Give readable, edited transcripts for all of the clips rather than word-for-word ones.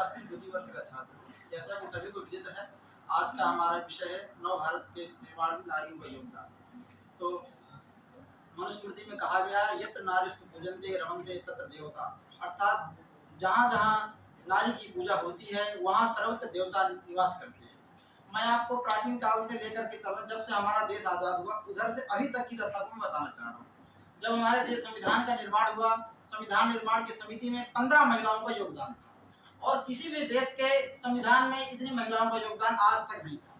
शास्त्री द्वितीय वर्ष का छात्र। जैसा कि सभी को विदित है, आज का हमारा विषय है नव भारत के निर्माण में नारियों का योगदान। तो मनुस्मृति में कहा गया है, यत्र नारीस्तु पूजन्ते रमन्ते तत्र देवता, अर्थात जहाँ जहाँ नारी की पूजा होती है वहाँ सर्वत्र देवता निवास करते हैं। मैं आपको प्राचीन काल से लेकर के चल, जब से हमारा देश आजाद हुआ उधर से अभी तक की दशा को मैं बताना चाह रहा हूँ। जब हमारे देश संविधान का निर्माण हुआ, संविधान निर्माण की समिति में 15 महिलाओं का योगदान था और किसी भी देश के संविधान में इतनी महिलाओं का योगदान आज तक नहीं था।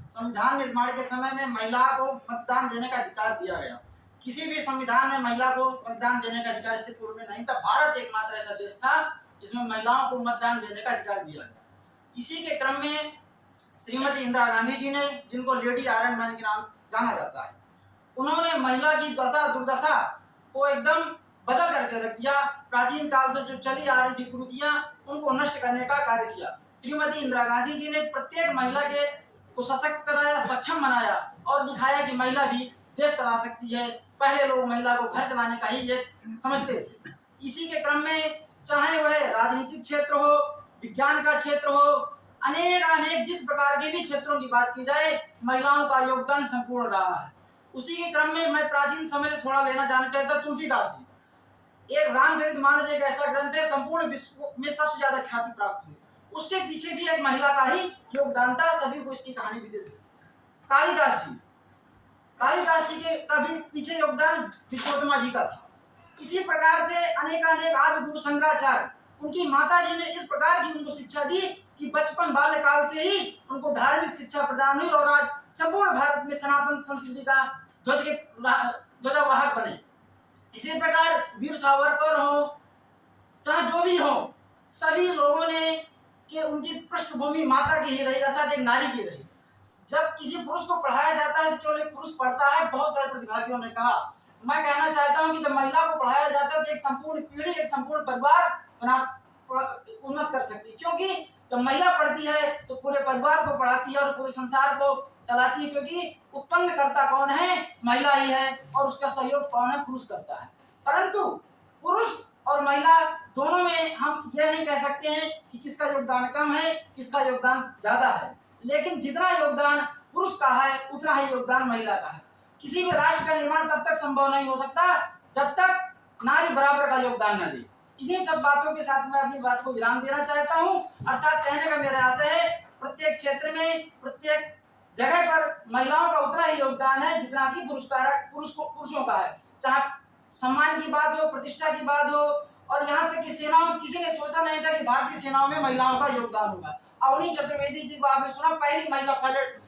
संविधान निर्माण के समय में महिला को मतदान देने का अधिकार दिया गया। किसी भी संविधान में महिला को मतदान देने का अधिकार इससे पूर्व में नहीं था। भारत एकमात्र ऐसा देश था जिसमें महिलाओं को मतदान देने का अधिकार दिया गया। इसी के क्रम में श्रीमती इंदिरा गांधी जी ने, जिनको लेडी आयरन मैन के नाम जाना जाता है, उन्होंने महिला की दशा दुर्दशा को एकदम बदल करके रख दिया। प्राचीन काल से जो चली आ रही थी कुरीतियां, उनको नष्ट करने का कार्य किया। श्रीमती इंदिरा गांधी जी ने प्रत्येक महिला के को सशक्त कराया, सक्षम बनाया और दिखाया कि महिला भी देश चला सकती है। पहले लोग महिला को घर चलाने का ही एक समझते थे। इसी के क्रम में चाहे वह राजनीतिक क्षेत्र हो, विज्ञान का क्षेत्र हो, अनेक जिस प्रकार के भी क्षेत्रों की बात की जाए, महिलाओं का योगदान संपूर्ण रहा है। उसी के क्रम में मैं प्राचीन समय से थोड़ा लेना जानना चाहता हूं। तुलसीदास जी, एक रामचरितमानस एक ऐसा ग्रंथ है संपूर्ण विश्व में सबसे ज्यादा ख्याति प्राप्त हुई। उसके पीछे भी एक महिला का ही योगदान था, सभी को इसकी कहानी भी देते। कालिदास जी के कभी पीछे योगदान विश्वकर्मा जी का था। इसी प्रकार से अनेक आदि गुरु शंकराचार्य, उनकी माता जी ने इस प्रकार की उनको शिक्षा दी कि बचपन बाल्यकाल से ही उनको धार्मिक शिक्षा प्रदान हुई और आज संपूर्ण भारत में सनातन संस्कृति का ध्वजवाहक बने। इसी प्रकार वीर सावरकर हो, चाहे जो भी हो, सभी लोगों ने कि उनकी पृष्ठभूमि माता की ही रही, अर्थात एक नारी की रही। जब किसी पुरुष को पढ़ाया जाता है तो केवल एक पुरुष पढ़ता है, बहुत सारे प्रतिभागियों ने कहा। मैं कहना चाहता हूं कि जब महिला को पढ़ाया जाता है तो एक संपूर्ण पीढ़ी, एक संपूर्ण परिवार उन्नत कर सकती है। क्योंकि जब महिला पढ़ती है तो पूरे परिवार को पढ़ाती है और पूरे संसार को चलाती है, क्योंकि उत्पन्न करता कौन है? महिला ही है। और उसका सहयोग कौन है? पुरुष करता है। परंतु पुरुष और महिला दोनों में हम यह नहीं कह सकते हैं कि किसका योगदान कम है, किसका योगदान ज्यादा है। लेकिन जितना योगदान पुरुष का है उतना ही योगदान महिला का है। किसी भी राष्ट्र का निर्माण तब तक संभव नहीं हो सकता जब तक नारी बराबर का योगदान न दे। इन्हीं सब बातों के साथ मैं अपनी बात को विराम देना चाहता हूं। अर्थात कहने का मेरा आशय है, प्रत्येक क्षेत्र में, प्रत्येक जगह पर महिलाओं का उतना ही योगदान है जितना कि पुरुषों का है। चाहे सम्मान की बात हो, प्रतिष्ठा की बात हो, और यहाँ तक कि सेनाओं, किसी ने सोचा नहीं था कि भारतीय सेनाओं में महिलाओं का योगदान होगा। अवनी चतुर्वेदी जी को आपने सुना, पहली महिला फाइटर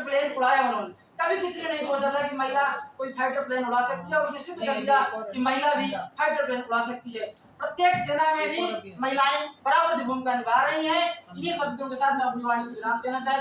प्लेन उड़ाया उन्होंने। कभी किसी ने नहीं सोचा था कि महिला कोई फाइटर प्लेन उड़ा सकती है, और उसने सिद्ध कर दिया कि महिला भी फाइटर प्लेन उड़ा सकती है। प्रत्येक सेना में भी महिलाएं बराबर की भूमिका निभा रही हैं। इन्हीं शब्दों के साथ मैं अपनी वाणी को विराम देना चाहता हूं।